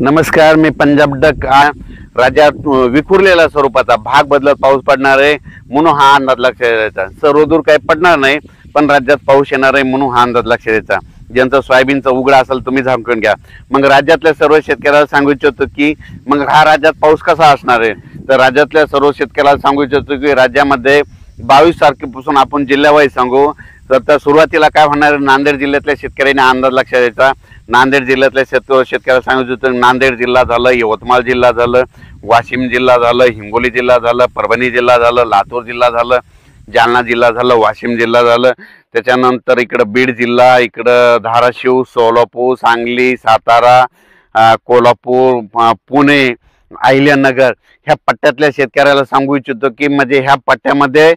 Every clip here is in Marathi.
नमस्कार, मी पंजाब डक. राज्यात विखुरलेल्या स्वरूपाचा भाग बदलत पाऊस पडणार आहे म्हणून हा अंदाज लक्षात द्यायचा. सर्वदूर काही पडणार नाही, पण राज्यात पाऊस येणार आहे म्हणून हा अंदाज लक्षात द्यायचा. ज्यांचं सोयाबीनचा उघडा असेल तुम्ही झाकून घ्या. मग राज्यातल्या सर्व शेतकऱ्याला सांगू इच्छितो की मग हा राज्यात पाऊस कसा असणार आहे. तर राज्यातल्या सर्व शेतकऱ्याला सांगू इच्छितो की राज्यामध्ये 22 तारखेपासून आपण जिल्ह्यावाईज सांगू. तर सुरुवातीला काय होणार, नांदेड जिल्ह्यातल्या शेतकऱ्यांनी अंदाज लक्षात द्यायचा. नांदेड जिल्ह्यातल्या शेतकऱ्याला सांगू इच्छितो नांदेड जिल्हा झालं, यवतमाळ जिल्हा झालं, वाशिम जिल्हा झालं, हिंगोली जिल्हा झालं, परभणी जिल्हा झालं, लातूर जिल्हा झालं, जालना जिल्हा झालं, वाशिम जिल्हा झालं. त्याच्यानंतर इकडं बीड जिल्हा, इकडं धाराशिव, सोलापूर, सांगली, सातारा, कोल्हापूर, पुणे, अहिल्यानगर ह्या पट्ट्यातल्या शेतकऱ्याला सांगू इच्छितो की म्हणजे ह्या पट्ट्यामध्ये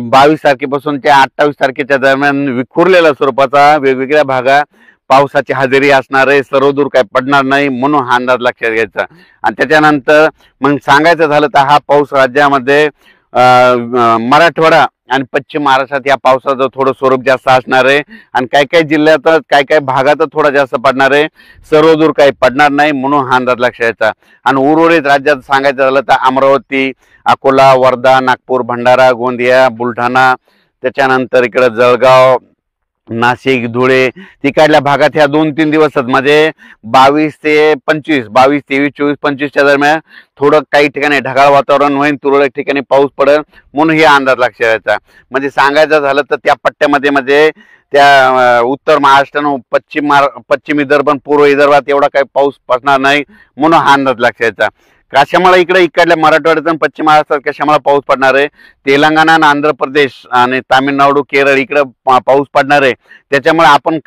22 तारखेपासून ते 28 तारखेच्या दरम्यान विखुरलेल्या स्वरूपाचा वेगवेगळ्या भागात पावसाची हजेरी असणार आहे. सर्वदूर काही पडणार नाही म्हणून हा अंदाज लक्षात घ्यायचा. आणि त्याच्यानंतर मग सांगायचं झालं तर हा पाऊस राज्यामध्ये मराठवाडा आणि पश्चिम महाराष्ट्रात या पावसाचं थोडं स्वरूप जास्त असणार आहे. आणि काही काही जिल्ह्यातच काही काही भागातच थोडा जास्त पडणार आहे. सर्वदूर काही पडणार नाही म्हणून हा अंदाज लक्षात घ्यायचा. आणि उर्वरित राज्यात सांगायचं झालं तर अमरावती, अकोला, वर्धा, नागपूर, भंडारा, गोंदिया, बुलढाणा, त्याच्यानंतर इकडं जळगाव, नाशिक, धुळे तिकडल्या भागात ह्या 2-3 दिवसात म्हणजे 22 ते 25, 22, 23, 24, 25च्या दरम्यान थोडं काही ठिकाणी ढगाळ वातावरण होईल, तुरळक ठिकाणी पाऊस पडेल म्हणून हे अंदाज लक्षात घ्यायचा. म्हणजे सांगायचं झालं तर त्या पट्ट्यामध्ये म्हणजे त्या उत्तर महाराष्ट्र, पश्चिम विदर्भ, पूर्व विदर्भात एवढा काही पाऊस पडणार नाही म्हणून हा अंदाज लक्षात घ्यायचा. कशामुळे इकडल्या मराठवाड्यात आणि पश्चिम महाराष्ट्रात कशामुळे पाऊस पडणार आहे. तेलंगणा आणि आंध्र प्रदेश आणि तामिळनाडू, केरळ इकडं पाऊस पडणार आहे. त्याच्यामुळे आपण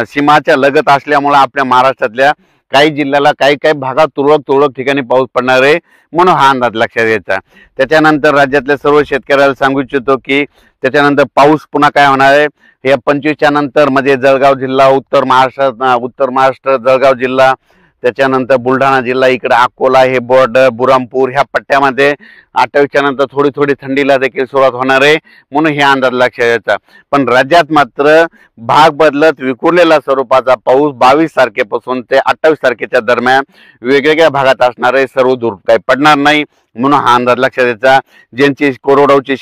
सीमाच्या लगत असल्यामुळे आपल्या महाराष्ट्रातल्या काही जिल्ह्याला काही काही भागात तुरळक ठिकाणी पाऊस पडणार आहे म्हणून हा अंदाज लक्षात घ्यायचा. त्याच्यानंतर राज्यातल्या सर्व शेतकऱ्याला सांगू इच्छितो की त्याच्यानंतर पाऊस पुन्हा काय होणार आहे. हे 25च्या नंतर म्हणजे जळगाव जिल्हा, उत्तर महाराष्ट्र जळगाव जिल्हा, त्याच्यानंतर बुलढाणा जिल्हा, इकडे अकोला, हे बॉर्डर, बुरामपूर ह्या पट्ट्यामध्ये 28च्या नंतर थोडी थंडीला देखील सुरुवात होणार आहे म्हणून हे अंदाज लक्षात घ्यायचा. पण राज्यात मात्र भाग बदलत विखुरलेला स्वरूपाचा पाऊस 22 तारखेपासून ते 28 तारखेच्या दरम्यान वेगवेगळ्या भागात असणार आहे. सर्वदूर काही पडणार नाही म्हणून हा अंदाज लक्षात घ्यायचा. ज्यांची कोरडवाहूची